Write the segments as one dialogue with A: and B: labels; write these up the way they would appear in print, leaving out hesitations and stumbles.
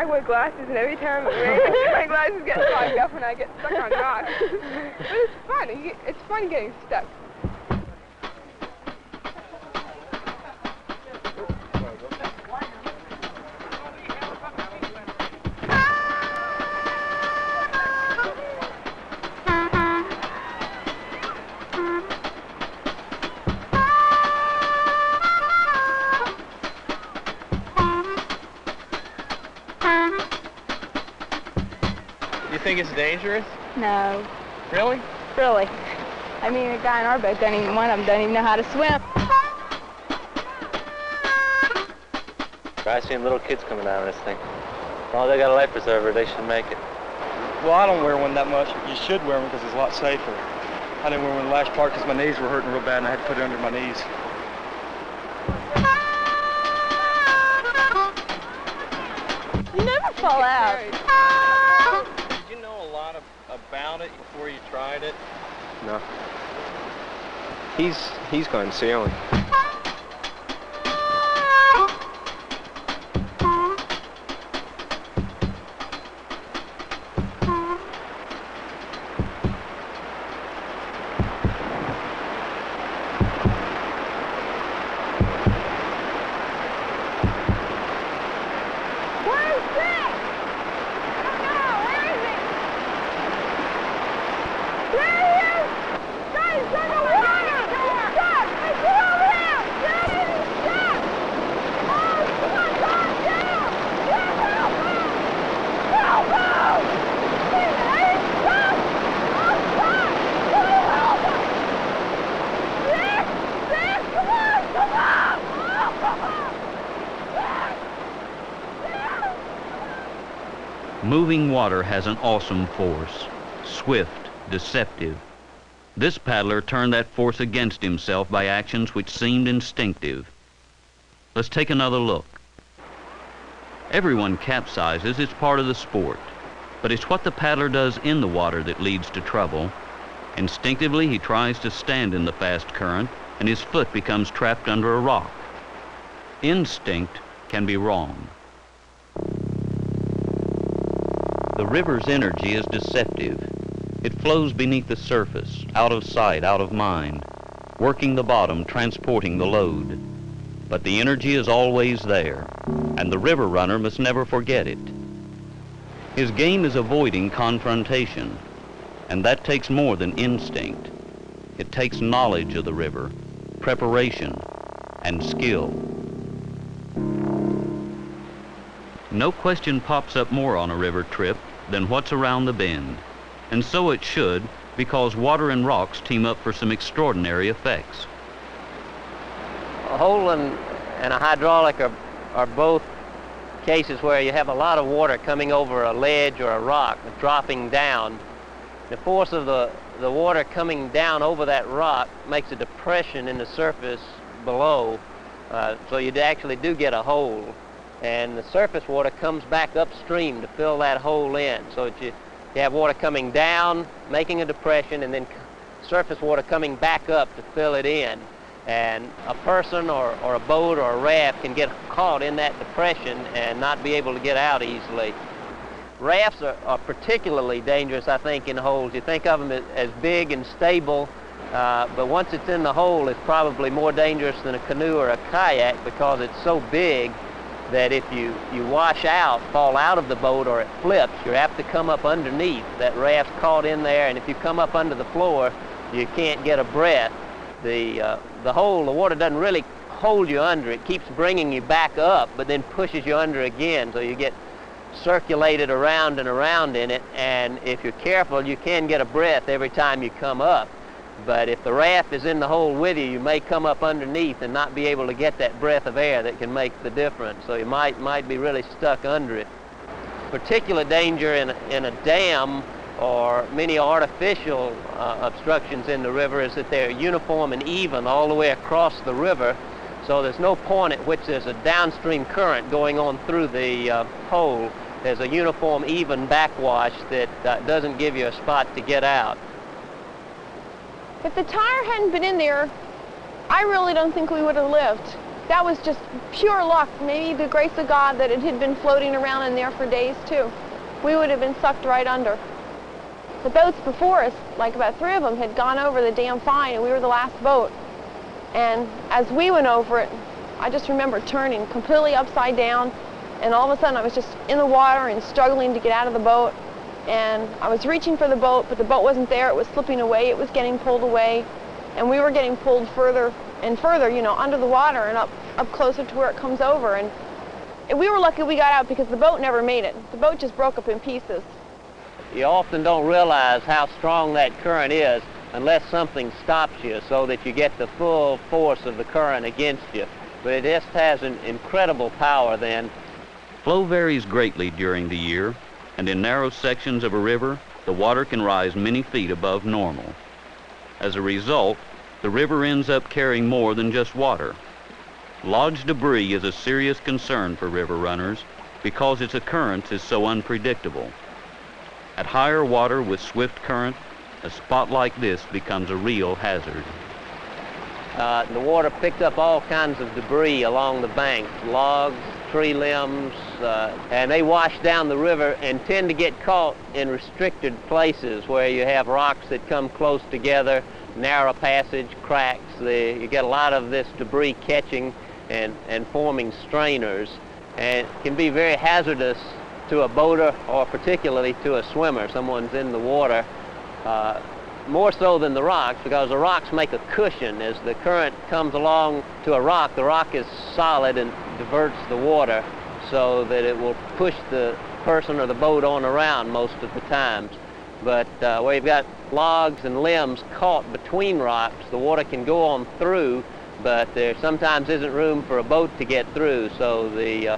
A: I wear glasses, and every time it rains, my glasses get fogged up and I get stuck on rocks. But it's fun. It's fun getting stuck.
B: You think it's dangerous?
A: No.
B: Really?
A: Really. I mean, the guy in our boat, one of them don't even know how to swim.
C: I've seen little kids coming out of this thing. Well, they got a life preserver, they should make it.
D: Well, I don't wear one that much. You should wear one because it's a lot safer. I didn't wear one the last part because my knees were hurting real bad and I had to put it under my knees.
A: You never fall out.
B: Did you know a lot about it before you tried it?
E: No. He's going sailing.
F: Moving water has an awesome force, swift, deceptive. This paddler turned that force against himself by actions which seemed instinctive. Let's take another look. Everyone capsizes, it's part of the sport, but it's what the paddler does in the water that leads to trouble. Instinctively, he tries to stand in the fast current, and his foot becomes trapped under a rock. Instinct can be wrong. The river's energy is deceptive. It flows beneath the surface, out of sight, out of mind, working the bottom, transporting the load. But the energy is always there, and the river runner must never forget it. His game is avoiding confrontation, and that takes more than instinct. It takes knowledge of the river, preparation, and skill. No question pops up more on a river trip than what's around the bend. And so it should, because water and rocks team up for some extraordinary effects.
C: A hole and a hydraulic are both cases where you have a lot of water coming over a ledge or a rock, dropping down. The force of the water coming down over that rock makes a depression in the surface below, so you actually do get a hole. And the surface water comes back upstream to fill that hole in. So that you have water coming down, making a depression, and then surface water coming back up to fill it in. And a person or a boat or a raft can get caught in that depression and not be able to get out easily. Rafts are particularly dangerous, I think, in holes. You think of them as big and stable, but once it's in the hole, it's probably more dangerous than a canoe or a kayak because it's so big that if you wash out, fall out of the boat, or it flips, you're apt to come up underneath. That raft's caught in there, and if you come up under the floor, you can't get a breath. The hole, the water doesn't really hold you under. It keeps bringing you back up, but then pushes you under again, so you get circulated around and around in it, and if you're careful, you can get a breath every time you come up. But if the raft is in the hole with you, you may come up underneath and not be able to get that breath of air that can make the difference. So you might be really stuck under it. Particular danger in a dam or many artificial obstructions in the river is that they're uniform and even all the way across the river. So there's no point at which there's a downstream current going on through the hole. There's a uniform, even backwash that doesn't give you a spot to get out.
A: If the tire hadn't been in there, I really don't think we would have lived.
E: that was just pure luck. Maybe the grace of God that it had been floating around in there for days too. We would have been sucked right under. The boats before us, like about 3 of them, had gone over the dam fine, and we were the last boat. And as we went over it, I just remember turning completely upside down, and all of a sudden I was just in the water and struggling to get out of the boat. And I was reaching for the boat, but the boat wasn't there. It was slipping away. It was getting pulled away. And we were getting pulled further and further, you know, under the water and up closer to where it comes over. And we were lucky we got out because the boat never made it. The boat just broke up in pieces.
C: You often don't realize how strong that current is unless something stops you so that you get the full force of the current against you. But it just has an incredible power then.
F: Flow varies greatly during the year, and in narrow sections of a river, the water can rise many feet above normal. As a result, the river ends up carrying more than just water. Lodged debris is a serious concern for river runners because its occurrence is so unpredictable. At higher water with swift current, a spot like this becomes a real hazard.
C: The water picked up all kinds of debris along the bank, logs, tree limbs, and they wash down the river and tend to get caught in restricted places where you have rocks that come close together, narrow passage, cracks. You get a lot of this debris catching and forming strainers, and it can be very hazardous to a boater or particularly to a swimmer. Someone's in the water, more so than the rocks, because the rocks make a cushion. As the current comes along to a rock, the rock is solid and diverts the water so that it will push the person or the boat on around most of the times. But where you've got logs and limbs caught between rocks, the water can go on through, but there sometimes isn't room for a boat to get through, so the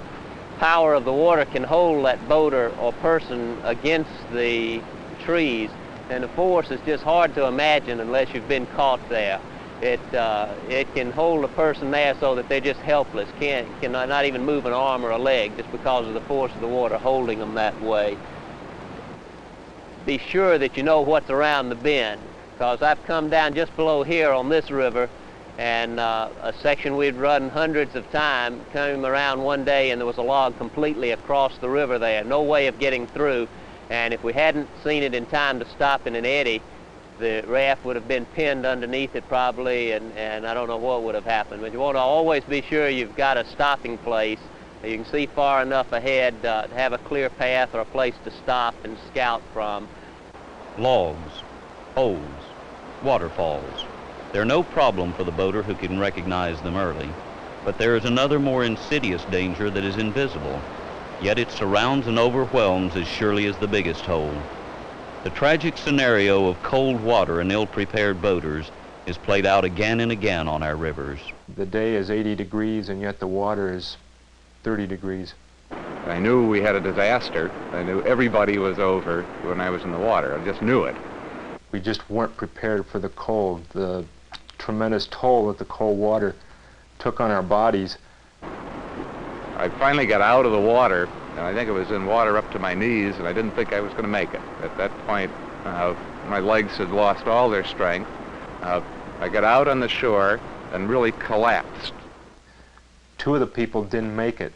C: power of the water can hold that boat or person against the trees, and the force is just hard to imagine unless you've been caught there. It can hold a person there so that they're just helpless, cannot not even move an arm or a leg just because of the force of the water holding them that way. Be sure that you know what's around the bend, because I've come down just below here on this river, and a section we'd run hundreds of times, came around one day and there was a log completely across the river there, no way of getting through. And if we hadn't seen it in time to stop in an eddy, the raft would have been pinned underneath it probably, and I don't know what would have happened. But you want to always be sure you've got a stopping place. You can see far enough ahead to have a clear path or a place to stop and scout from.
F: Logs, holes, waterfalls. They're no problem for the boater who can recognize them early, but there is another more insidious danger that is invisible. Yet it surrounds and overwhelms as surely as the biggest hole. The tragic scenario of cold water and ill-prepared boaters is played out again and again on our rivers.
G: The day is 80 degrees and yet the water is 30 degrees.
H: I knew we had a disaster. I knew everybody was over when I was in the water. I just knew it.
G: We just weren't prepared for the cold, the tremendous toll that the cold water took on our bodies.
H: I finally got out of the water, and I think it was in water up to my knees, and I didn't think I was going to make it. At that point, my legs had lost all their strength. I got out on the shore and really collapsed.
G: 2 of the people didn't make it.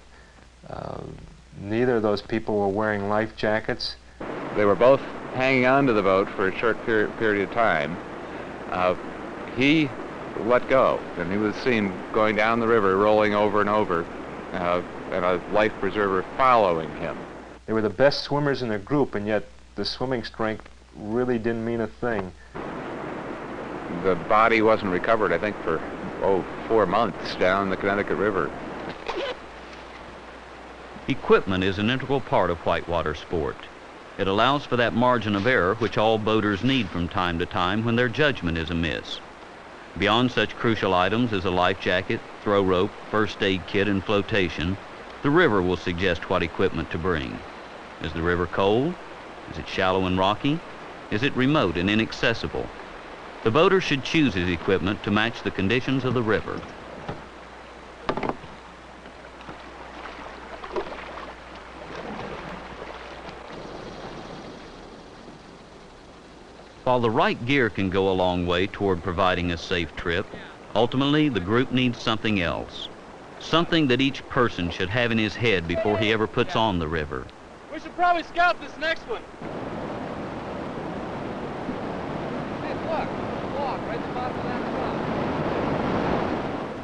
G: Neither of those people were wearing life jackets.
H: They were both hanging on to the boat for a short period of time. He let go, and he was seen going down the river, rolling over and over, and a life preserver following him.
G: They were the best swimmers in their group, and yet the swimming strength really didn't mean a thing.
H: The body wasn't recovered, I think, for 4 months down the Connecticut River.
F: Equipment is an integral part of whitewater sport. It allows for that margin of error which all boaters need from time to time when their judgment is amiss. Beyond such crucial items as a life jacket, throw rope, first aid kit, and flotation, the river will suggest what equipment to bring. Is the river cold? Is it shallow and rocky? Is it remote and inaccessible? The boater should choose his equipment to match the conditions of the river. While the right gear can go a long way toward providing a safe trip, ultimately the group needs something else. something that each person should have in his head before he ever puts on the river.
B: We should probably scout this next one.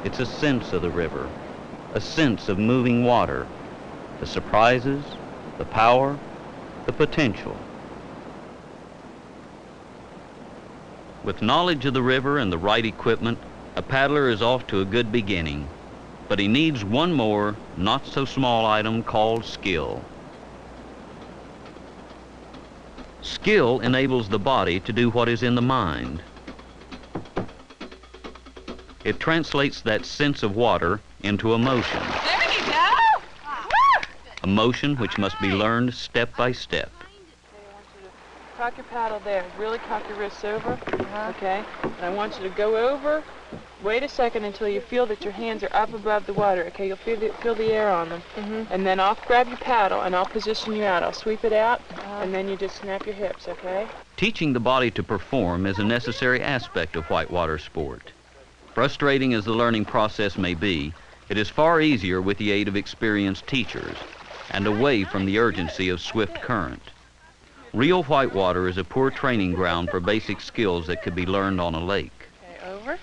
F: It's a sense of the river, a sense of moving water, the surprises, the power, the potential. With knowledge of the river and the right equipment, a paddler is off to a good beginning, but he needs one more, not so small item called skill. Skill enables the body to do what is in the mind. It translates that sense of water into emotion.
A: There you go!
F: A motion which must be learned step by step.
I: Cock your paddle there. Really cock your wrists over. Okay? And I want you to go over. Wait a second until you feel that your hands are up above the water. Okay? You'll feel the air on them. And then I'll grab your paddle and I'll position you out. I'll sweep it out and then you just snap your hips, okay?
F: Teaching the body to perform is a necessary aspect of whitewater sport. Frustrating as the learning process may be, it is far easier with the aid of experienced teachers and away from the urgency of swift current. Real whitewater is a poor training ground for basic skills that could be learned on a lake.
I: Okay, over.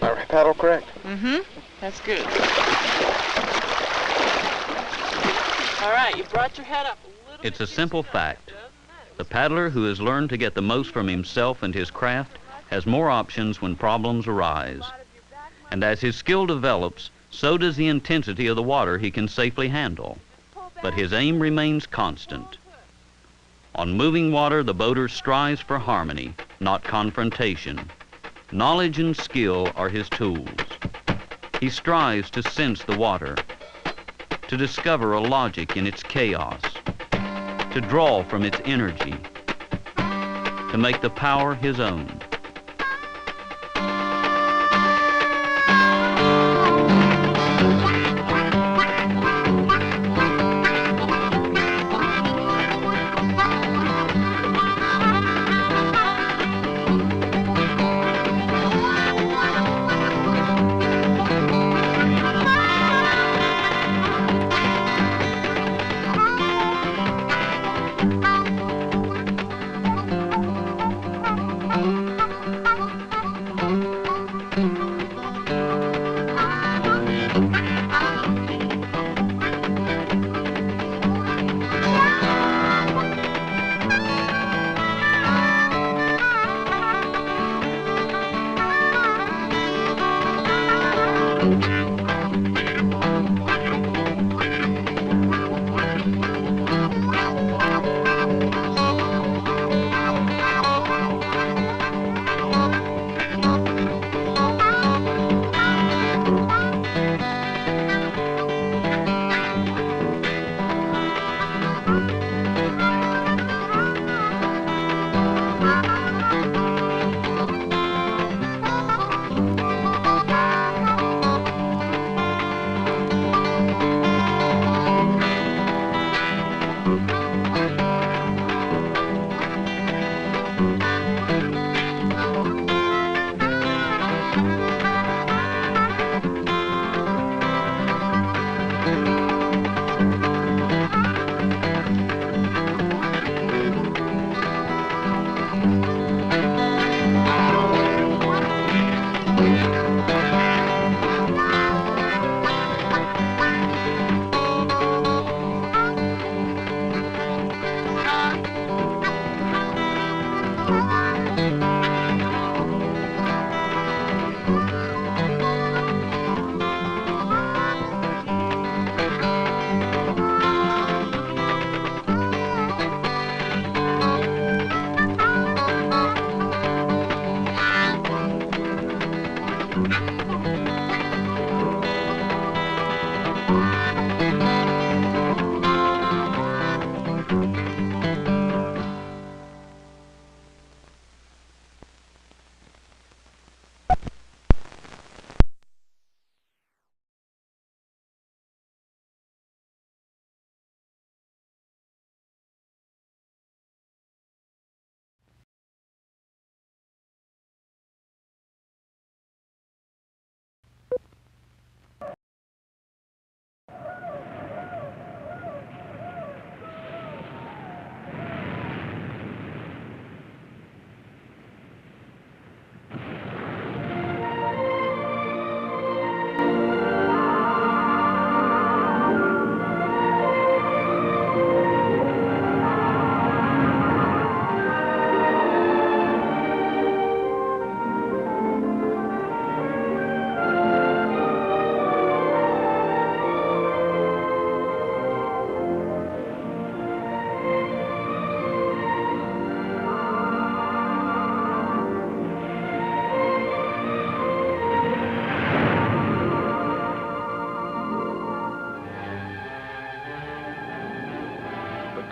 D: My paddle correct?
I: That's good. All right, you brought your head up a little
F: It's
I: bit.
F: a simple fact. The paddler who has learned to get the most from himself and his craft has more options when problems arise. And as his skill develops, so does the intensity of the water he can safely handle. But his aim remains constant. On moving water, the boater strives for harmony, not confrontation. Knowledge and skill are his tools. He strives to sense the water, to discover a logic in its chaos, to draw from its energy, to make the power his own.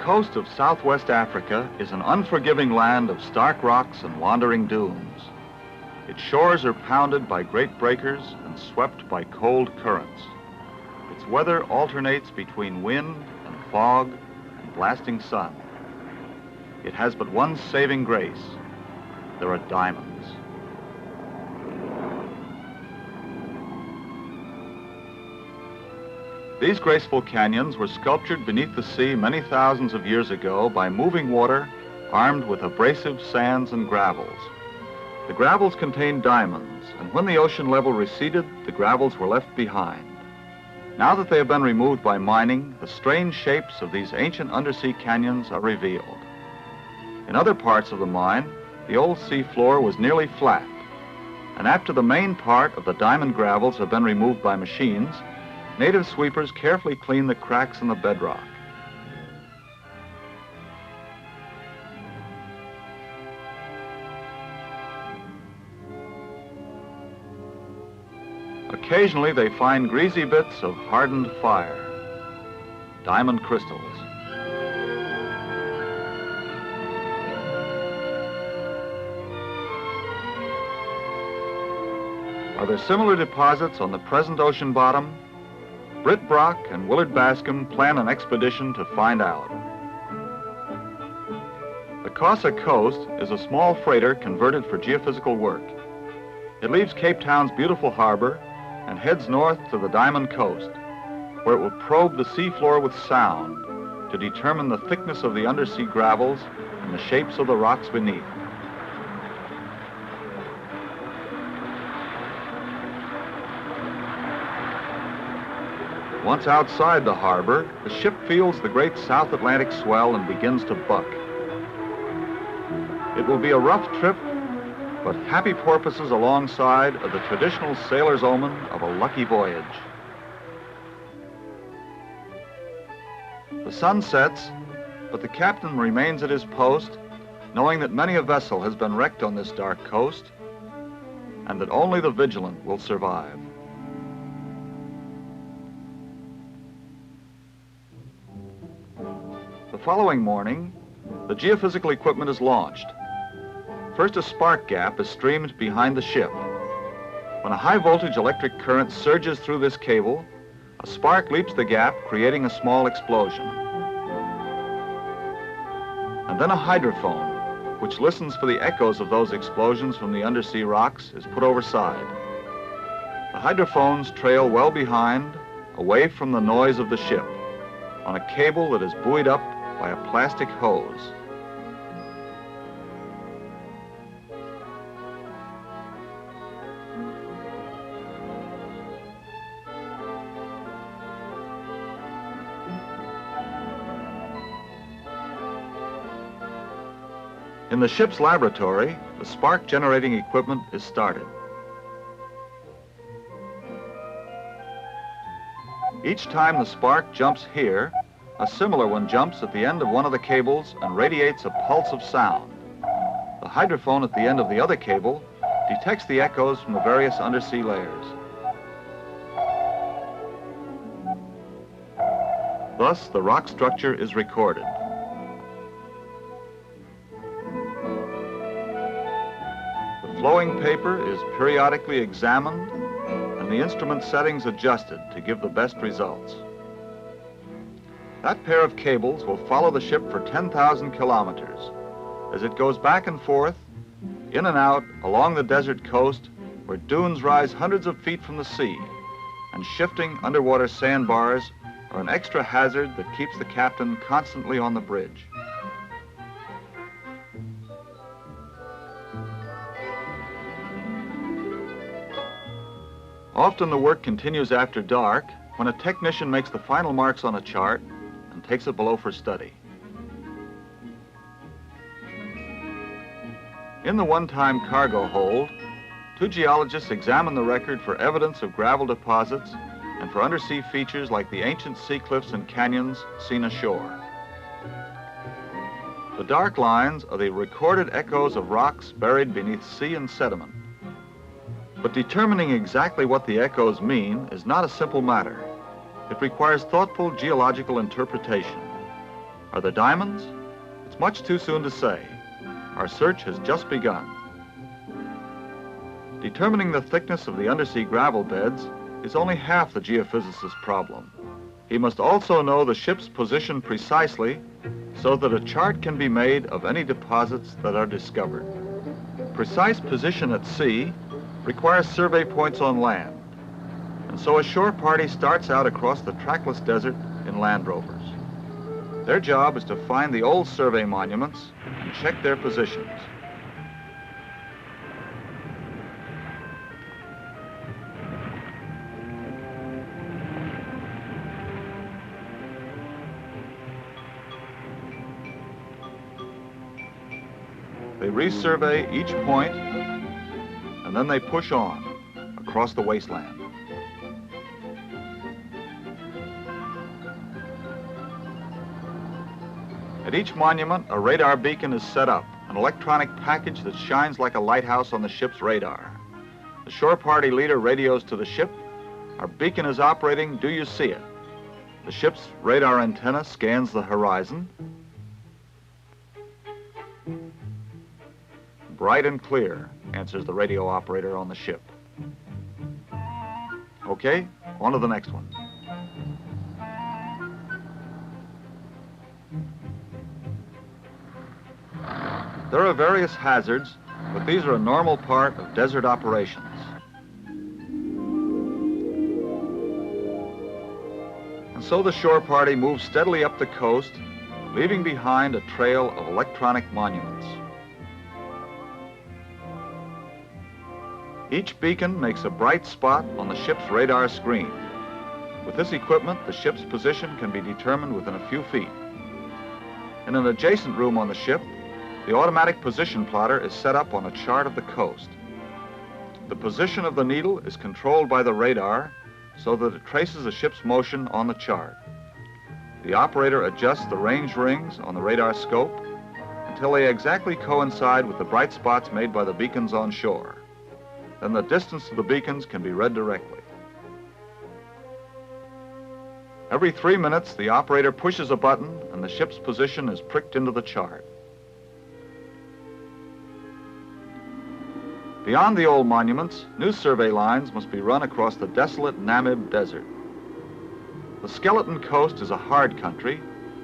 J: coast of southwest Africa is an unforgiving land of stark rocks and wandering dunes. Its shores are pounded by great breakers and swept by cold currents. Its weather alternates between wind and fog and blasting sun. It has but one saving grace. There are diamonds. These graceful canyons were sculptured beneath the sea many thousands of years ago by moving water armed with abrasive sands and gravels. The gravels contained diamonds, and when the ocean level receded, the gravels were left behind. Now that they have been removed by mining, the strange shapes of these ancient undersea canyons are revealed. In other parts of the mine, the old sea floor was nearly flat, and after the main part of the diamond gravels have been removed by machines, native sweepers carefully clean the cracks in the bedrock. Occasionally they find greasy bits of hardened fire, diamond crystals. Are there similar deposits on the present ocean bottom? Britt Brock and Willard Bascom plan an expedition to find out. The Causa Coast is a small freighter converted for geophysical work. It leaves Cape Town's beautiful harbor and heads north to the Diamond Coast, where it will probe the seafloor with sound to determine the thickness of the undersea gravels and the shapes of the rocks beneath. Once outside the harbor, the ship feels the great South Atlantic swell and begins to buck. It will be a rough trip, but happy porpoises alongside are the traditional sailor's omen of a lucky voyage. The sun sets, but the captain remains at his post, knowing that many a vessel has been wrecked on this dark coast, and that only the vigilant will survive. The following morning, the geophysical equipment is launched. First, a spark gap is streamed behind the ship. When a high-voltage electric current surges through this cable, a spark leaps the gap, creating a small explosion. And then a hydrophone, which listens for the echoes of those explosions from the undersea rocks, is put overside. The hydrophones trail well behind, away from the noise of the ship, on a cable that is buoyed up by a plastic hose. In the ship's laboratory, the spark generating equipment is started. Each time the spark jumps here, a similar one jumps at the end of one of the cables and radiates a pulse of sound. The hydrophone at the end of the other cable detects the echoes from the various undersea layers. Thus, the rock structure is recorded. The flowing paper is periodically examined and the instrument settings adjusted to give the best results. That pair of cables will follow the ship for 10,000 kilometers as it goes back and forth, in and out, along the desert coast where dunes rise hundreds of feet from the sea, and shifting underwater sandbars are an extra hazard that keeps the captain constantly on the bridge. Often the work continues after dark when a technician makes the final marks on a chart and takes it below for study. In the one-time cargo hold, two geologists examine the record for evidence of gravel deposits and for undersea features like the ancient sea cliffs and canyons seen ashore. The dark lines are the recorded echoes of rocks buried beneath sea and sediment. But determining exactly what the echoes mean is not a simple matter. It requires thoughtful geological interpretation. Are there diamonds? It's much too soon to say. Our search has just begun. Determining the thickness of the undersea gravel beds is only half the geophysicist's problem. He must also know the ship's position precisely so that a chart can be made of any deposits that are discovered. Precise position at sea requires survey points on land, and so a shore party starts out across the trackless desert in Land Rovers. Their job is to find the old survey monuments and check their positions. They resurvey each point, and then they push on across the wasteland. At each monument, a radar beacon is set up, an electronic package that shines like a lighthouse on the ship's radar. The shore party leader radios to the ship, "Our beacon is operating, do you see it?" The ship's radar antenna scans the horizon. "Bright and clear," answers the radio operator on the ship. Okay, on to the next one. There are various hazards, but these are a normal part of desert operations. And so the shore party moves steadily up the coast, leaving behind a trail of electronic monuments. Each beacon makes a bright spot on the ship's radar screen. With this equipment, the ship's position can be determined within a few feet. In an adjacent room on the ship, the automatic position plotter is set up on a chart of the coast. The position of the needle is controlled by the radar so that it traces the ship's motion on the chart. The operator adjusts the range rings on the radar scope until they exactly coincide with the bright spots made by the beacons on shore. Then the distance to the beacons can be read directly. Every 3 minutes, the operator pushes a button and the ship's position is pricked into the chart. Beyond the old monuments, new survey lines must be run across the desolate Namib Desert. The Skeleton Coast is a hard country,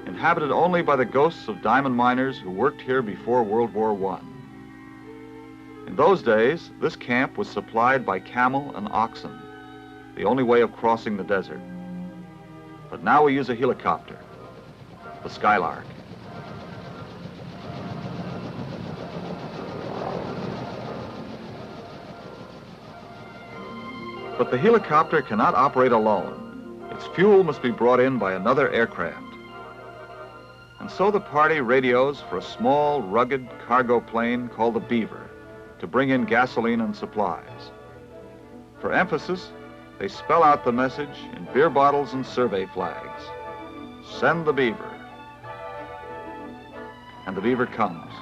J: inhabited only by the ghosts of diamond miners who worked here before World War I. In those days, this camp was supplied by camel and oxen, the only way of crossing the desert. But now we use a helicopter, the Skylark. But the helicopter cannot operate alone. Its fuel must be brought in by another aircraft. And so the party radios for a small, rugged cargo plane called the Beaver to bring in gasoline and supplies. For emphasis, they spell out the message in beer bottles and survey flags. Send the Beaver. And the Beaver comes.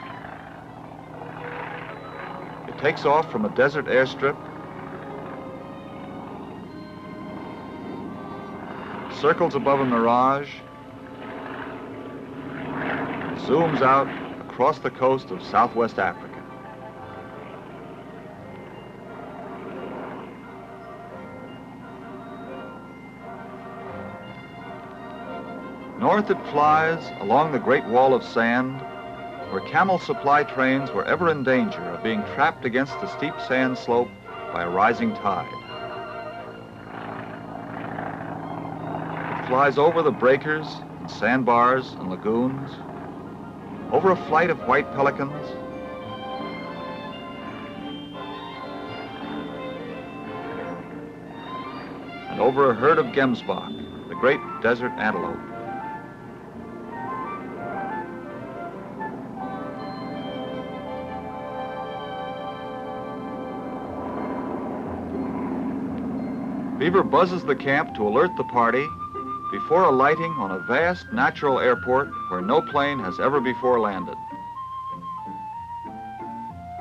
J: It takes off from a desert airstrip, circles above a mirage, zooms out across the coast of Southwest Africa. North it flies along the Great Wall of Sand, where camel supply trains were ever in danger of being trapped against the steep sand slope by a rising tide. It flies over the breakers and sandbars and lagoons, over a flight of white pelicans, and over a herd of gemsbok, the great desert antelope. Beaver buzzes the camp to alert the party before alighting on a vast natural airport where no plane has ever before landed.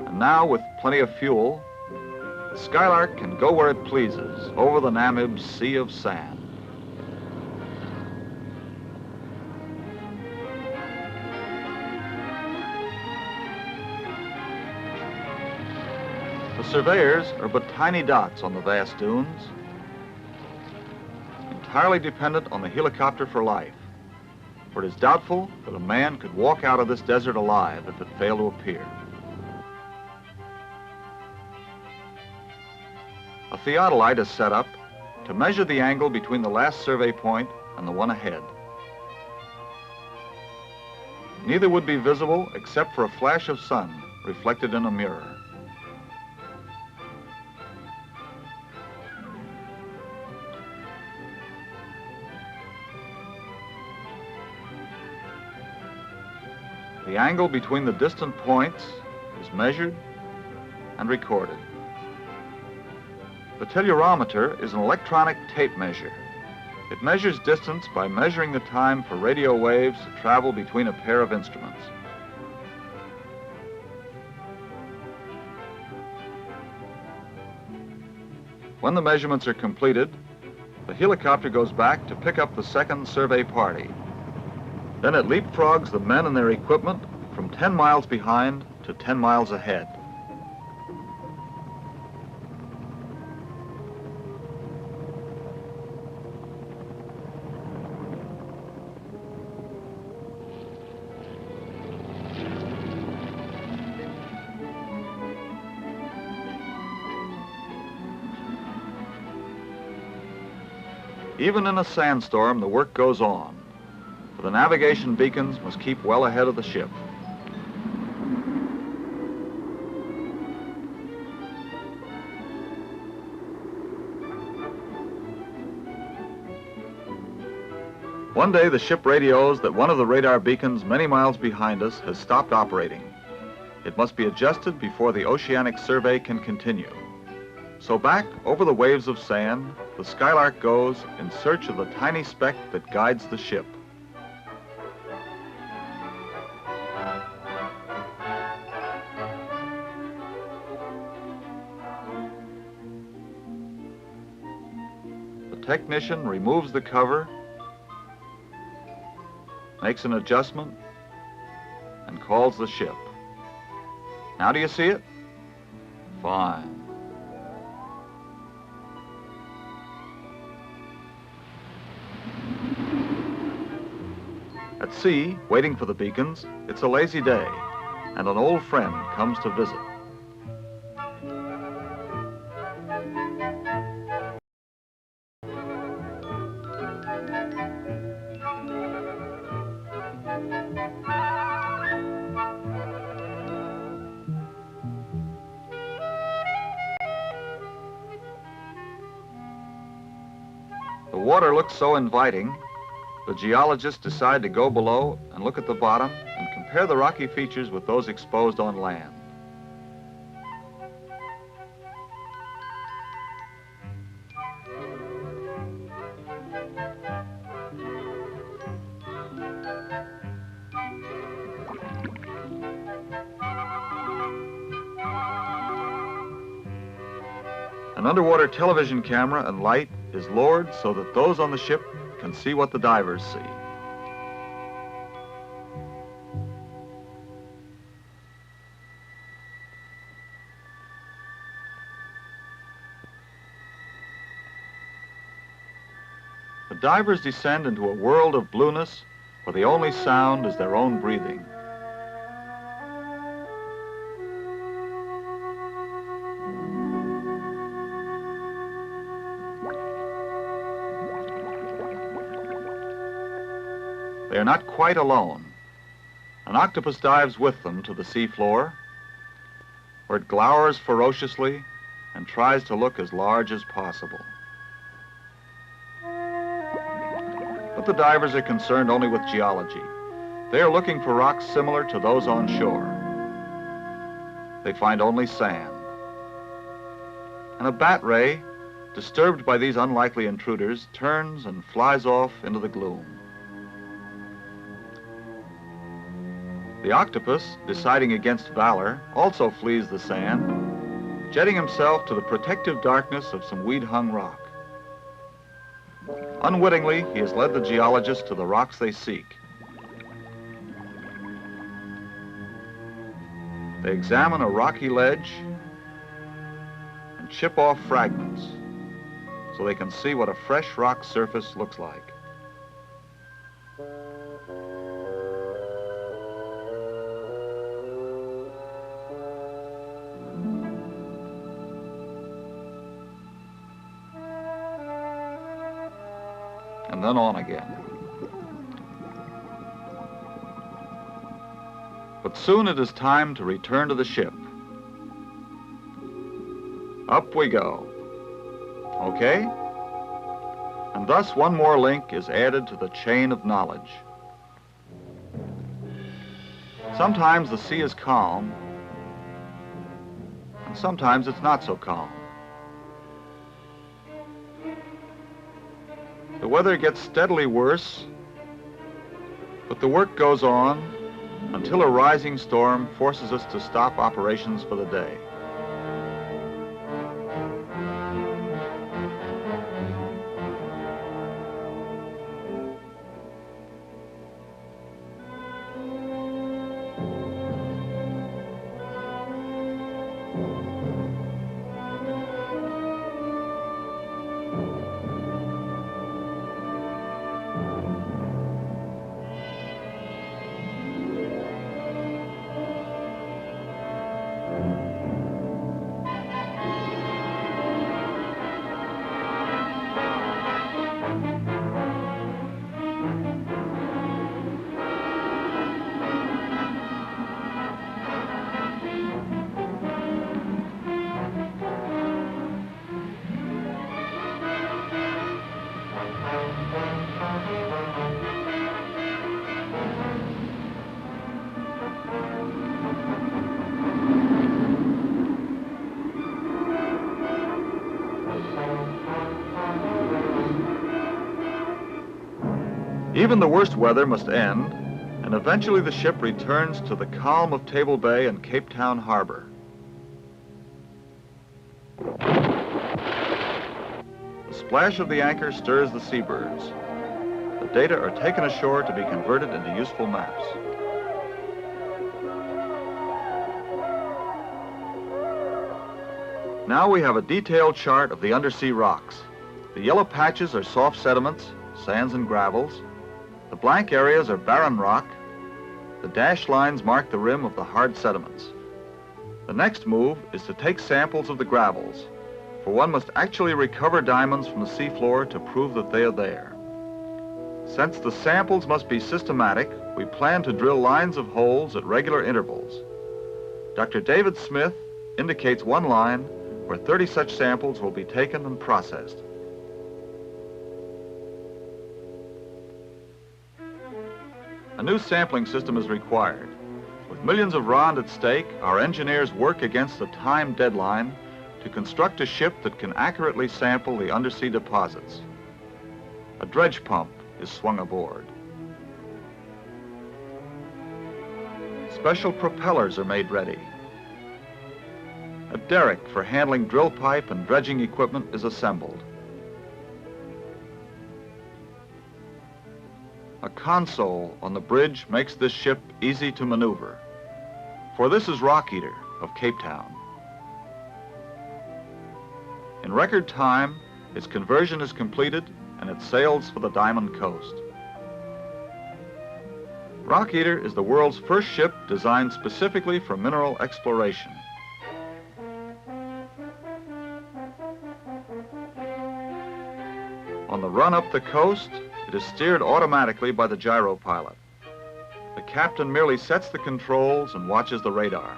J: And now, with plenty of fuel, the Skylark can go where it pleases over the Namib Sea of Sand. The surveyors are but tiny dots on the vast dunes, entirely dependent on the helicopter for life, for it is doubtful that a man could walk out of this desert alive if it failed to appear. A theodolite is set up to measure the angle between the last survey point and the one ahead. Neither would be visible except for a flash of sun reflected in a mirror. The angle between the distant points is measured and recorded. The tellurimeter is an electronic tape measure. It measures distance by measuring the time for radio waves to travel between a pair of instruments. When the measurements are completed, the helicopter goes back to pick up the second survey party. Then it leapfrogs the men and their equipment from 10 miles behind to 10 miles ahead. Even in a sandstorm, the work goes on, for the navigation beacons must keep well ahead of the ship. One day, the ship radios that one of the radar beacons many miles behind us has stopped operating. It must be adjusted before the oceanic survey can continue. So back over the waves of sand, the Skylark goes in search of the tiny speck that guides the ship. The technician removes the cover, makes an adjustment, and calls the ship. Now do you see it? Fine. At sea, waiting for the beacons, it's a lazy day, and an old friend comes to visit. The water looks so inviting, the geologists decide to go below and look at the bottom and compare the rocky features with those exposed on land. An underwater television camera and light is lowered so that those on the ship can see what the divers see. The divers descend into a world of blueness where the only sound is their own breathing. They are not quite alone. An octopus dives with them to the seafloor, where it glowers ferociously and tries to look as large as possible. But the divers are concerned only with geology. They are looking for rocks similar to those on shore. They find only sand. And a bat ray, disturbed by these unlikely intruders, turns and flies off into the gloom. The octopus, deciding against valor, also flees the sand, jetting himself to the protective darkness of some weed-hung rock. Unwittingly, he has led the geologists to the rocks they seek. They examine a rocky ledge and chip off fragments so they can see what a fresh rock surface looks like. And then on again. But soon it is time to return to the ship. Up we go. Okay? And thus one more link is added to the chain of knowledge. Sometimes the sea is calm, and sometimes it's not so calm. The weather gets steadily worse, but the work goes on until a rising storm forces us to stop operations for the day. Even the worst weather must end, and eventually the ship returns to the calm of Table Bay and Cape Town Harbor. The splash of the anchor stirs the seabirds. The data are taken ashore to be converted into useful maps. Now we have a detailed chart of the undersea rocks. The yellow patches are soft sediments, sands and gravels. The blank areas are barren rock. The dashed lines mark the rim of the hard sediments. The next move is to take samples of the gravels, for one must actually recover diamonds from the seafloor to prove that they are there. Since the samples must be systematic, we plan to drill lines of holes at regular intervals. Dr. David Smith indicates one line where 30 such samples will be taken and processed. A new sampling system is required. With millions of rand at stake, our engineers work against a time deadline to construct a ship that can accurately sample the undersea deposits. A dredge pump is swung aboard. Special propellers are made ready. A derrick for handling drill pipe and dredging equipment is assembled. A console on the bridge makes this ship easy to maneuver, for this is Rockeater of Cape Town. In record time, its conversion is completed and it sails for the Diamond Coast. Rockeater is the world's first ship designed specifically for mineral exploration. On the run up the coast, it is steered automatically by the gyro pilot. The captain merely sets the controls and watches the radar.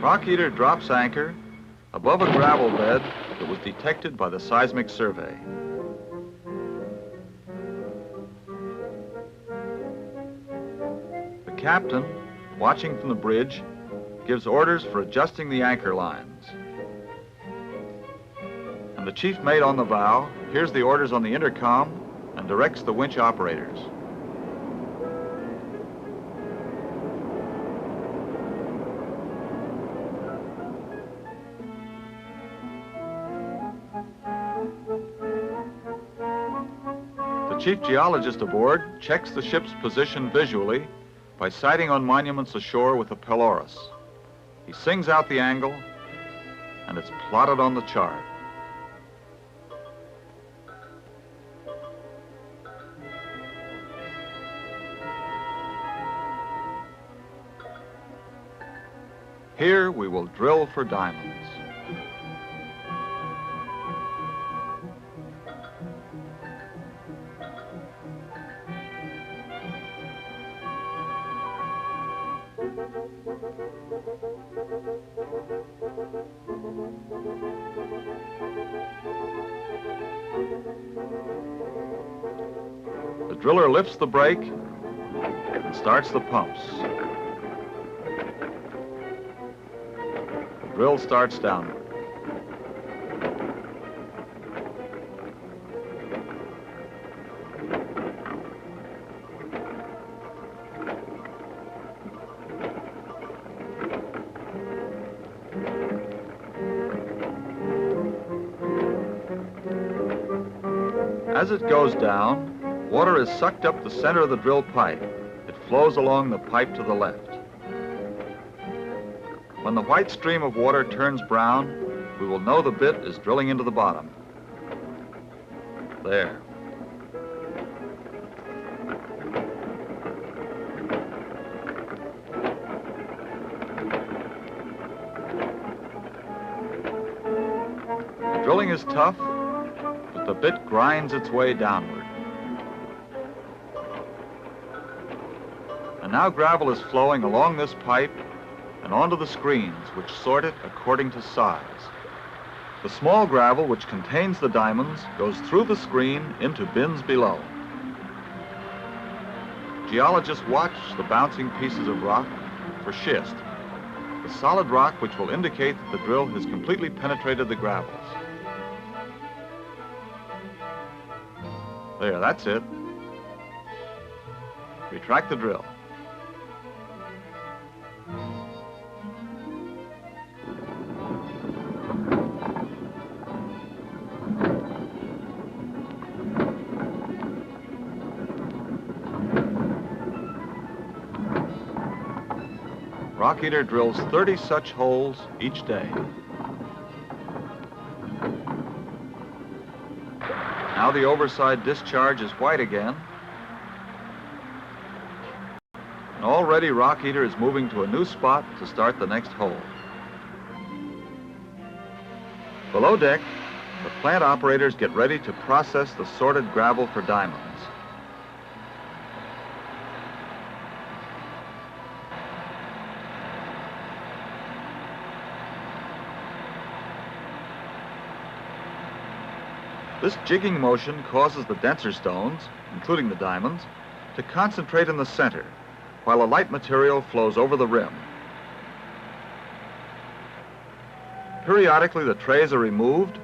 J: Rockeater drops anchor above a gravel bed that was detected by the seismic survey. The captain, watching from the bridge, gives orders for adjusting the anchor lines. And the chief mate on the bow hears the orders on the intercom and directs the winch operators. The chief geologist aboard checks the ship's position visually by sighting on monuments ashore with a pylorus. He sings out the angle, and it's plotted on the chart. Here we will drill for diamonds. The driller lifts the brake and starts the pumps. The drill starts downward. As it goes down, water is sucked up the center of the drill pipe. It flows along the pipe to the left. When the white stream of water turns brown, we will know the bit is drilling into the bottom. There. The drilling is tough, but the bit grinds its way downward. And now gravel is flowing along this pipe and onto the screens, which sort it according to size. The small gravel, which contains the diamonds, goes through the screen into bins below. Geologists watch the bouncing pieces of rock for schist, the solid rock which will indicate that the drill has completely penetrated the gravels. There, that's it. Retract the drill. Rock Eater drills 30 such holes each day. Now the overside discharge is white again. And already Rock Eater is moving to a new spot to start the next hole. Below deck, the plant operators get ready to process the sorted gravel for diamonds. This jigging motion causes the denser stones, including the diamonds, to concentrate in the center, while a light material flows over the rim. Periodically, the trays are removed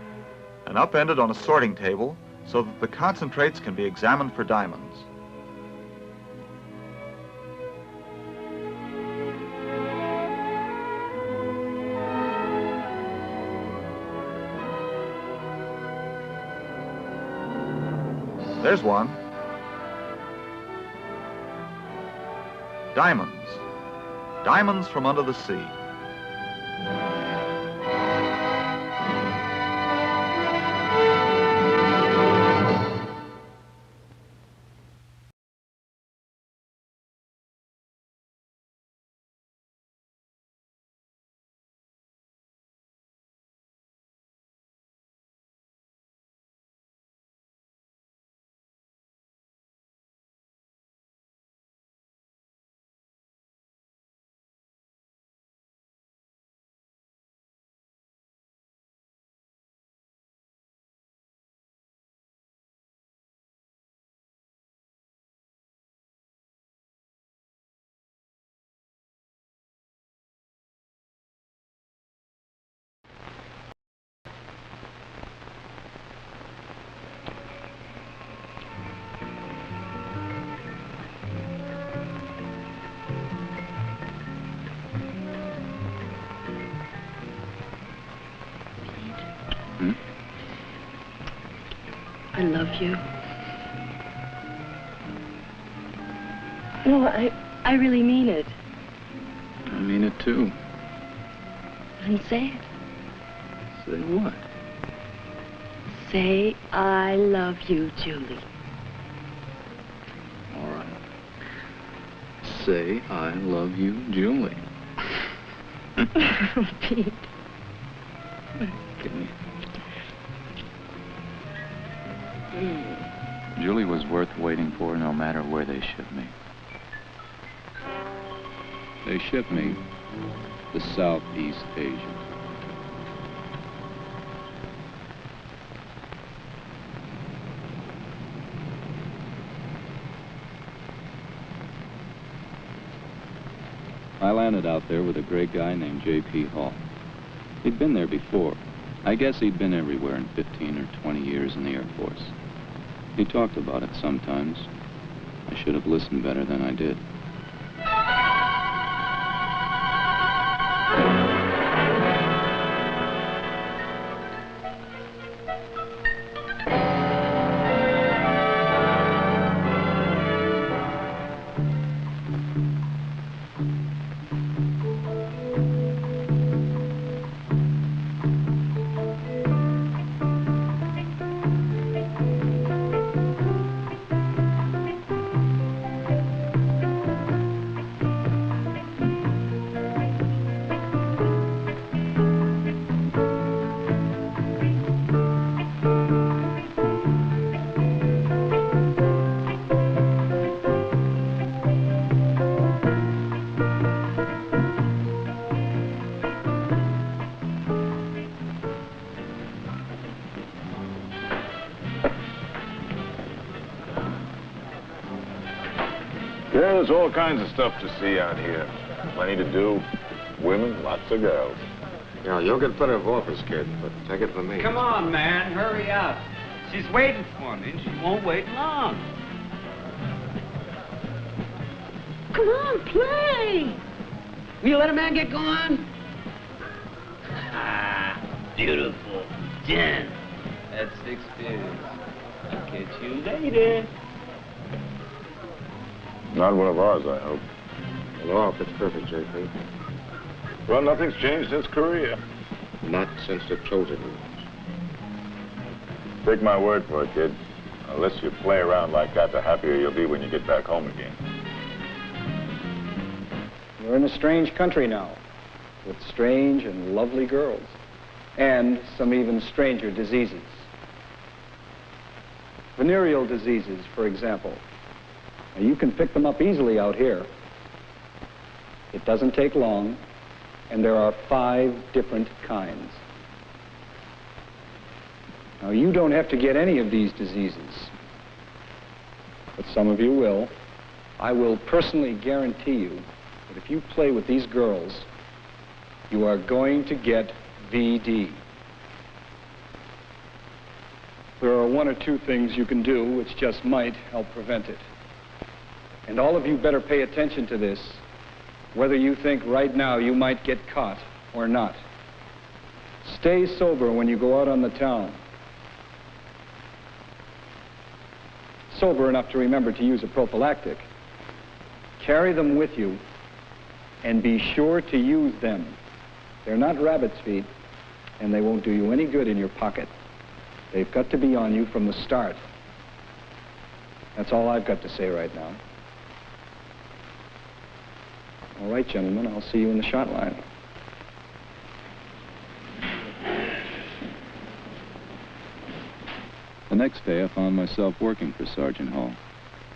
J: and upended on a sorting table so that the concentrates can be examined for diamonds. There's one. Diamonds. Diamonds from under the sea.
K: Hmm?
L: I love you. No, I really mean it.
K: I mean it too.
L: Then say it.
K: Say what?
L: Say, I love you, Julie.
K: All right. Say, I love you, Julie.
L: Pete.
K: Give me. Julie was worth waiting for no matter where they shipped me. They shipped me to Southeast Asia. I landed out there with a great guy named J.P. Hall. He'd been there before. I guess he'd been everywhere in 15 or 20 years in the Air Force. He talked about it sometimes. I should have listened better than I did.
M: Yeah, there's all kinds of stuff to see out here. Plenty to do. Women, lots of girls.
N: Yeah, you'll get plenty of offers, kid, but take it from me.
O: Come on, man, hurry up. She's waiting for me, and she won't wait long.
L: Come on, play.
O: Will you let a man get going? Ah, beautiful. Jen. That's experience. I'll catch you later.
M: Not one of ours, I hope.
N: No, it's perfect, J.P.
M: Well, nothing's changed since Korea.
N: Not since the Trojan Wars.
M: Take my word for it, kid. Unless you play around like that, the happier you'll be when you get back home again.
P: You're in a strange country now, with strange and lovely girls, and some even stranger diseases. Venereal diseases, for example. Now, you can pick them up easily out here. It doesn't take long, and there are 5 different kinds. Now, you don't have to get any of these diseases, but some of you will. I will personally guarantee you that if you play with these girls, you are going to get VD. There are 1 or 2 things you can do which just might help prevent it. And all of you better pay attention to this, whether you think right now you might get caught or not. Stay sober when you go out on the town. Sober enough to remember to use a prophylactic. Carry them with you, and be sure to use them. They're not rabbit's feet, and they won't do you any good in your pocket. They've got to be on you from the start. That's all I've got to say right now. All right, gentlemen, I'll see you in the shot line.
K: The next day, I found myself working for Sergeant Hall,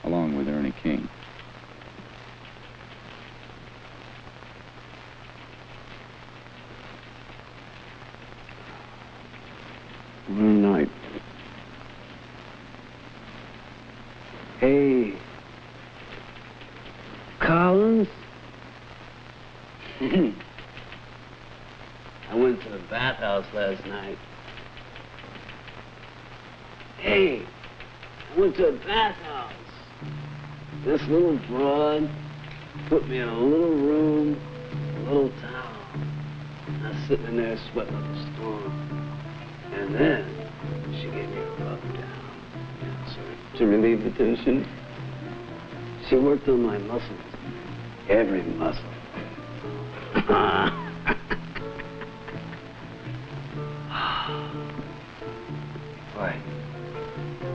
K: along with Ernie King.
O: One night. Hey, Collins? I went to the bathhouse last night. Hey, I went to the bathhouse. This little broad put me in a little room, a little towel. I was sitting in there sweating up a storm. And then she gave me a rub down. So to relieve the tension, she worked on my muscles. Every muscle. Boy,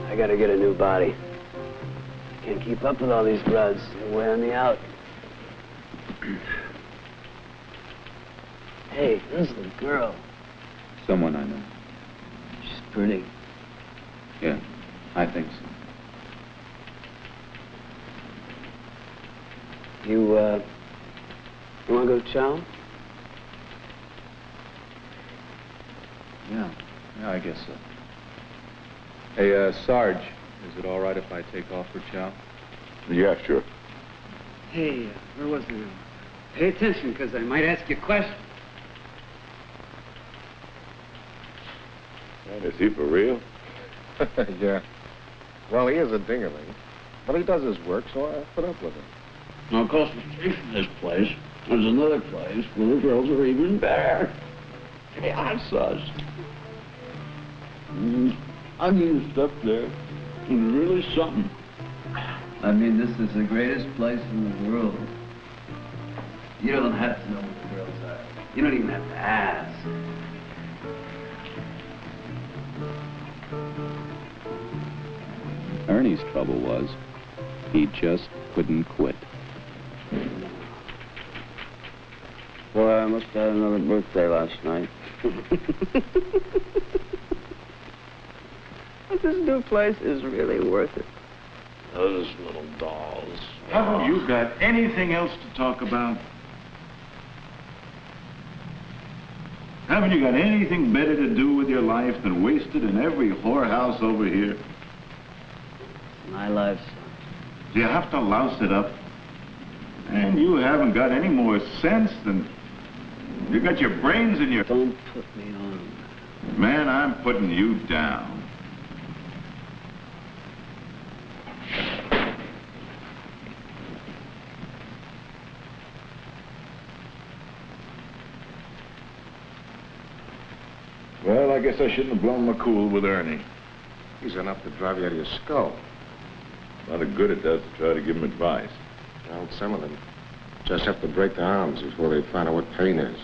O: I gotta get a new body. I can't keep up with all these broads. They're wearing me out. Hey, this is the girl.
K: Someone I know.
O: She's pretty.
K: Yeah, I think so.
O: You wanna go chow?
K: Yeah, I guess so. Hey, Sarge, is it all right if I take off for chow?
M: Yeah, sure.
O: Hey, where was I? Pay attention, because I might ask you a question.
M: Man, is he for real?
N: Yeah. Well, he is a dingerling, but he does his work, so I put up with him.
O: Now, across the street from this place, there's another place where the girls are even better. Hey, hot sauce. Onion stuff there is really something. I mean, this is the greatest place in the world. You don't have to know what the girls are. You don't even have to ask.
K: Ernie's trouble was, he just couldn't quit.
O: Boy, I must have had another birthday last night. But this new place is really worth it. Those little dolls.
M: Haven't you got anything else to talk about? Haven't you got anything better to do with your life than waste it in every whorehouse over here?
O: My life,
M: Do you have to louse it up? And you haven't got any more sense than... You got your brains in your...
O: Don't put me on.
M: Man, I'm putting you down. Well, I guess I shouldn't have blown my cool with Ernie.
N: He's enough to drive you out of your skull.
M: A lot of good it does to try to give him advice.
N: Well, some of them just have to break their arms before they find out what pain is.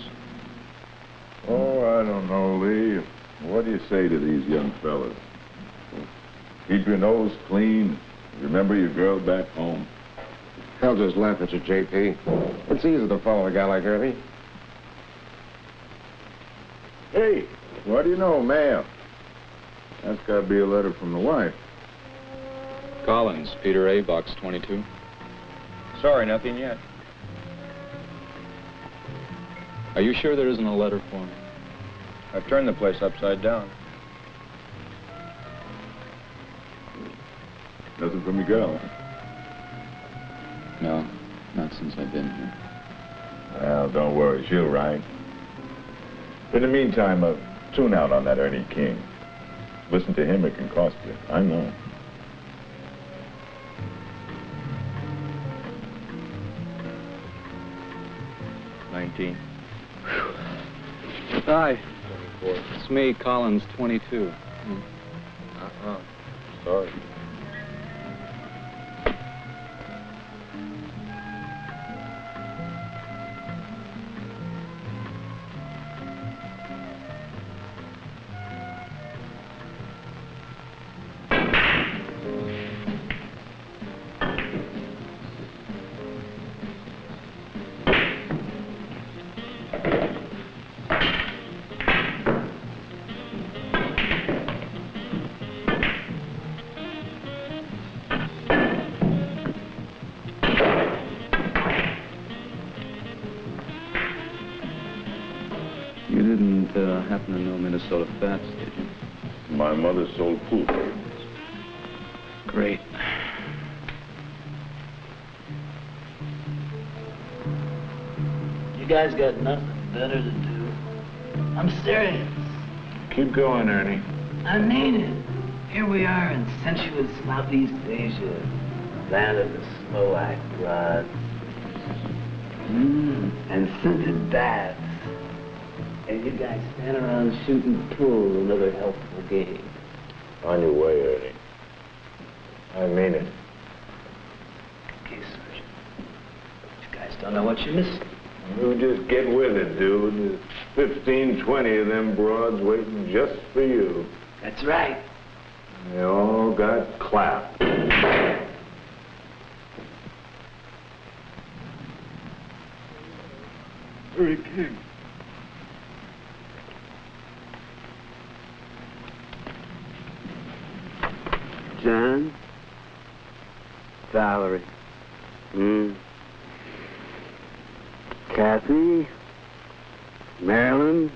M: Oh, I don't know, Lee. What do you say to these young fellas? Keep your nose clean. Remember your girl back home.
N: They'll just laugh at you, JP. It's easy to follow a guy like Ernie.
M: Hey, what do you know, mail? That's got to be a letter from the wife.
K: Collins, Peter A., Box 22.
D: Sorry, nothing yet.
K: Are you sure there isn't a letter for me?
D: I've turned the place upside down.
M: Nothing from your girl.
K: No, not since I've been here.
M: Well, don't worry, she'll write. In the meantime, tune out on that Ernie King. Listen to him, it can cost you. I know.
K: Hi. 24. It's me, Collins, 22.
N: Sorry.
K: You didn't happen to know Minnesota Fats, did you?
M: My mother sold pool.
K: Great.
O: You guys got nothing better to do. I'm serious.
M: Keep going, Ernie.
O: I mean it. Here we are in sensuous Southeast Asia, land of the Sloak rod. And scented baths. And you guys stand around shooting pool, another helpful game.
M: On your way, Ernie. I mean it.
O: Okay, Sergeant. You guys don't know what you're missing.
M: You just get with it, dude. There's 15, 20 of them broads waiting just for you.
O: That's right.
M: They all got clapped.
O: Very good. John? Valerie? Kathy? Marilyn?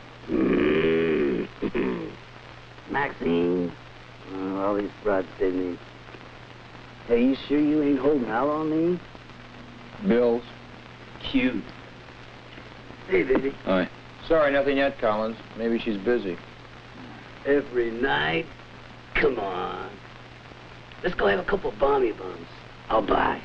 O: Maxine? All these broads they need. Hey, you sure you ain't holding out on me?
P: Bills.
O: Cute. Hey, baby.
P: Hi. Sorry, nothing yet, Collins. Maybe she's busy.
O: Every night? Come on. Let's go have a couple of balmy bums. I'll buy.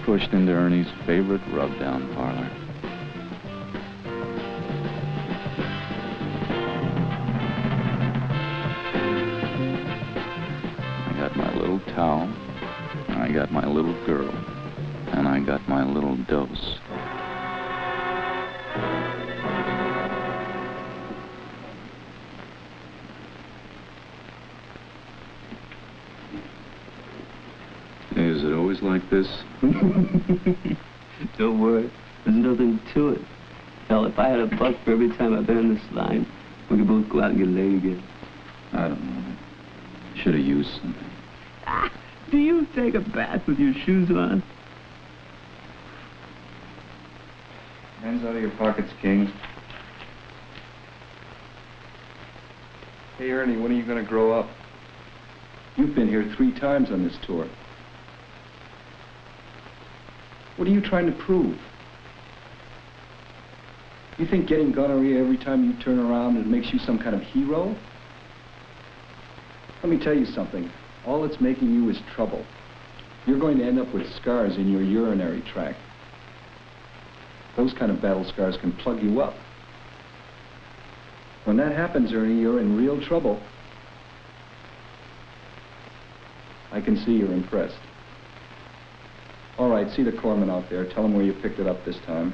K: Pushed into Ernie's favorite rub-down parlor. I got my little towel, and I got my little girl, and I got my little dose. Is it always like this?
O: Don't worry. There's nothing to it. Hell, if I had $1 for every time I've been on this line, we could both go out and get laid again.
K: I don't know. Should have used something.
O: Do you take a bath with your shoes on?
P: Hands out of your pockets, King. Hey, Ernie, when are you going to grow up? You've been here 3 times on this tour. What are you trying to prove? You think getting gonorrhea every time you turn around it makes you some kind of hero? Let me tell you something. All it's making you is trouble. You're going to end up with scars in your urinary tract. Those kind of battle scars can plug you up. When that happens, Ernie, you're in real trouble. I can see you're impressed. All right, see the corpsman out there. Tell him where you picked it up this time.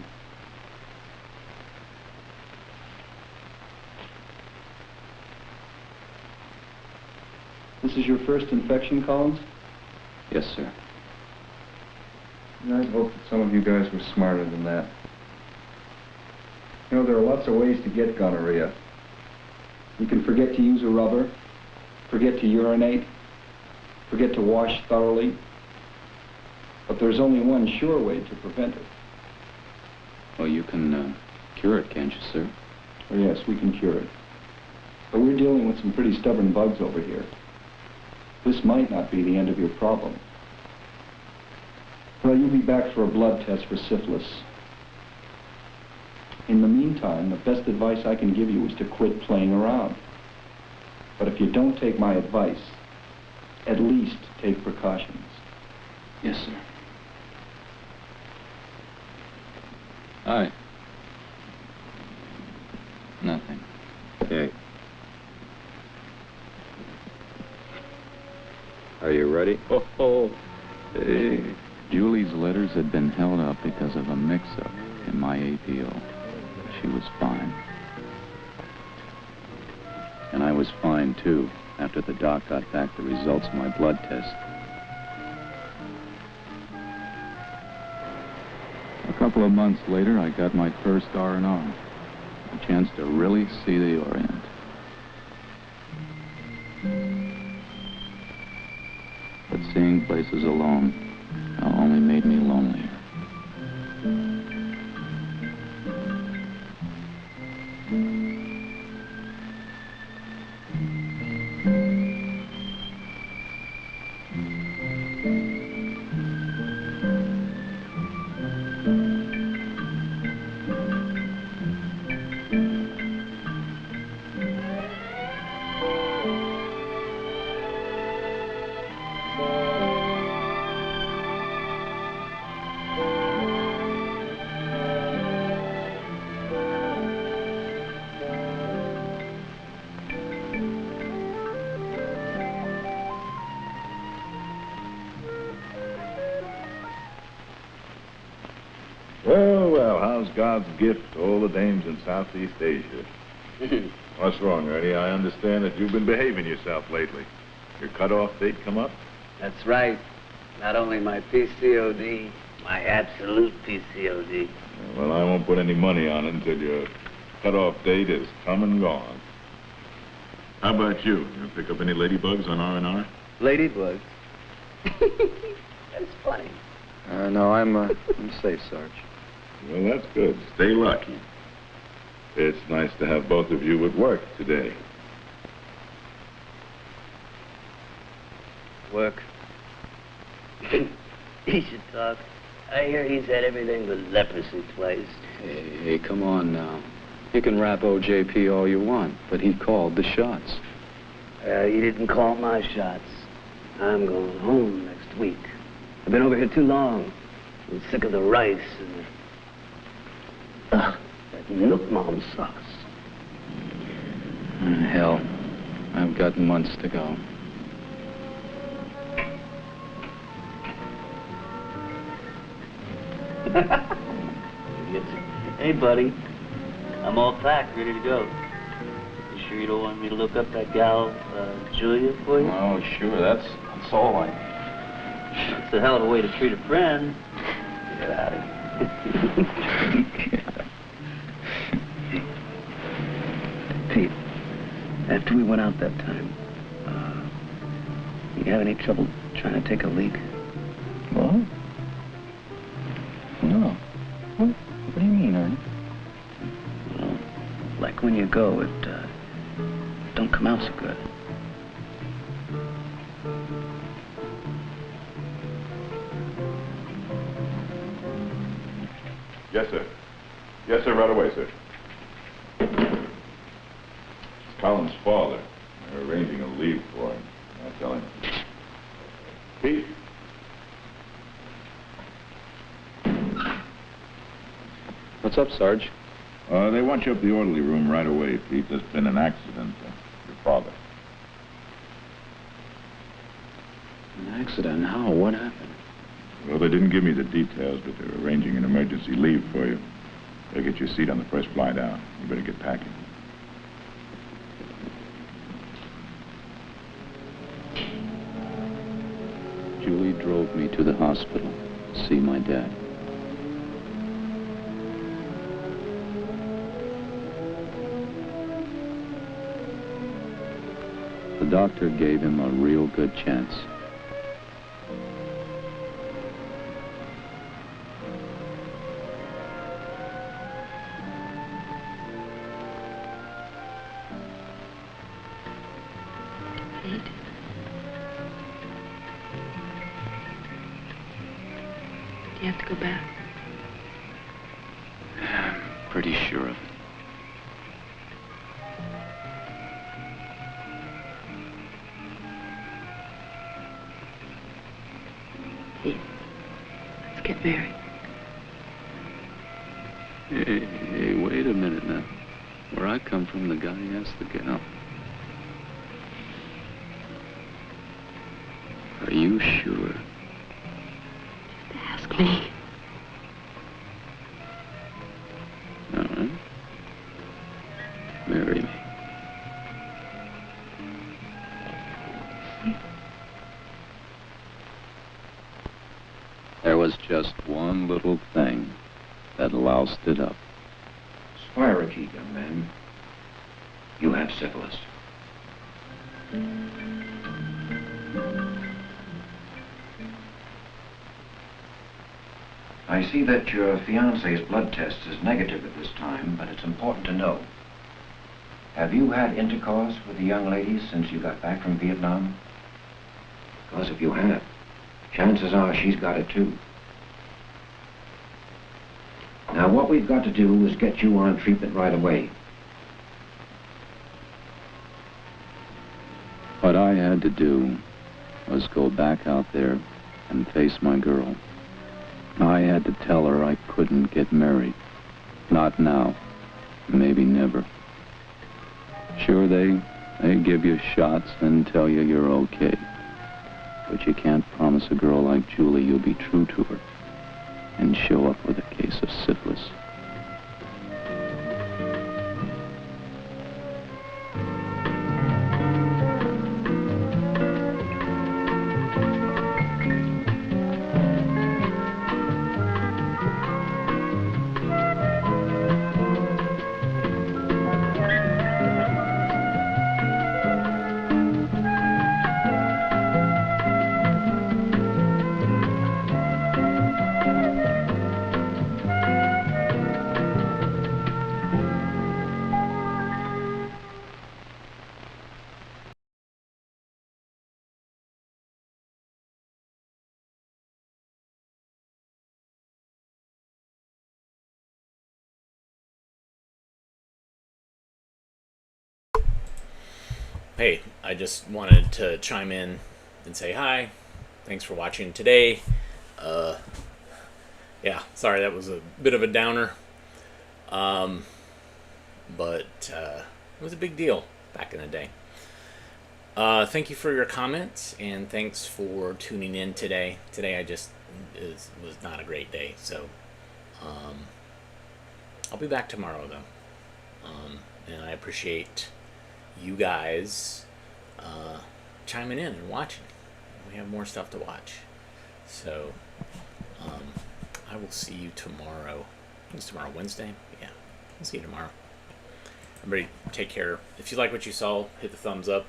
P: This is your first infection, Collins?
K: Yes, sir.
P: I'd hoped that some of you guys were smarter than that. You know, there are lots of ways to get gonorrhea. You can forget to use a rubber, forget to urinate, Forget to wash thoroughly. But there's only one sure way to prevent it.
K: Well, you can cure it, can't you, sir?
P: Oh, yes, we can cure it. But we're dealing with some pretty stubborn bugs over here. This might not be the end of your problem. Well, you'll be back for a blood test for syphilis. In the meantime, the best advice I can give you is to quit playing around. But if you don't take my advice, at least take precautions.
K: Yes, sir. Hi. Nothing.
N: Okay. Are you ready?
K: Oh. Hey. Julie's letters had been held up because of a mix-up in my APO. She was fine. And I was fine, too, after the doc got back the results of my blood test. A couple of months later, I got my first R&R. A chance to really see the Orient. But seeing places alone only made me lonelier.
M: Well, how's God's gift to all the dames in Southeast Asia? What's wrong, Ernie? I understand that you've been behaving yourself lately. Your cutoff date come up?
O: That's right. Not only my PCOD, my absolute PCOD.
M: Well, I won't put any money on it until your cutoff date is come and gone. How about you? You pick up any ladybugs on R&R?
O: Ladybugs? That's funny.
D: No, I'm safe, Sarge.
M: Well, that's good. Stay lucky. It's nice to have both of you at work today.
O: Work. He should talk. I hear he's had everything but leprosy twice.
K: Hey, come on now. You can rap OJP all you want, but he called the shots.
O: He didn't call my shots. I'm going home next week. I've been over here too long. I'm sick of the rice and that milk mom sauce.
K: Hell, I've got months to go.
O: Hey, buddy. I'm all packed, ready to go. You sure you don't want me to look up that gal, Julia, for you?
K: Oh, sure. That's all I need.
O: It's a hell of a way to treat a friend. Get out of here. Pete, after we went out that time, you have any trouble trying to take a leak?
K: What? No. What do you mean, Ernie?
O: Well, like when you go, it don't come out so good.
M: Yes, sir. Yes, sir, right away, sir. It's Colin's father. They're arranging a leave for him. I'll tell him. Pete?
K: What's up, Sarge?
M: They want you up the orderly room right away, Pete. There's been an accident. Your father.
K: An accident? How? What happened?
M: Well, they didn't give me the details, but they're arranging an emergency leave for you. They'll get your seat on the first flight out. You better get packing.
K: Julie drove me to the hospital to see my dad. The doctor gave him a real good chance.
L: Do you have to go back?
K: I'm pretty sure of it.
L: Please, let's get married.
K: Hey, wait a minute now. Where I come from, the guy asked the gal. Are you sure?
L: Ask me.
K: All right. Marry me. There was just one little thing that loused it up.
Q: Spirochete, young man. You have syphilis. I see that your fiancé's blood test is negative at this time, but it's important to know. Have you had intercourse with the young lady since you got back from Vietnam? Because if you have, chances are she's got it too. Now, what we've got to do is get you on treatment right away.
K: What I had to do was go back out there and face my girl. I had to tell her I couldn't get married. Not now. Maybe never. Sure, they give you shots and tell you you're okay. But you can't promise a girl like Julie you'll be true to her and show up with a case of syphilis.
R: Hey, I just wanted to chime in and say hi. Thanks for watching today. Yeah, sorry that was a bit of a downer. But it was a big deal back in the day. Thank you for your comments, and thanks for tuning in today. Today I just was not a great day, so I'll be back tomorrow though. And I appreciate you guys chiming in and watching. We have more stuff to watch. So I will see you tomorrow. I think it's tomorrow, Wednesday? Yeah, I'll see you tomorrow. Everybody take care. If you like what you saw, hit the thumbs up.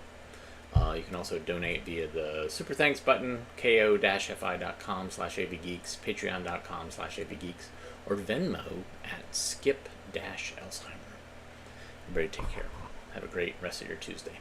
R: You can also donate via the Super Thanks button, ko-fi.com/avgeeks, patreon.com/avgeeks, or Venmo at skip-alzheimer. Everybody take care. Have a great rest of your Tuesday.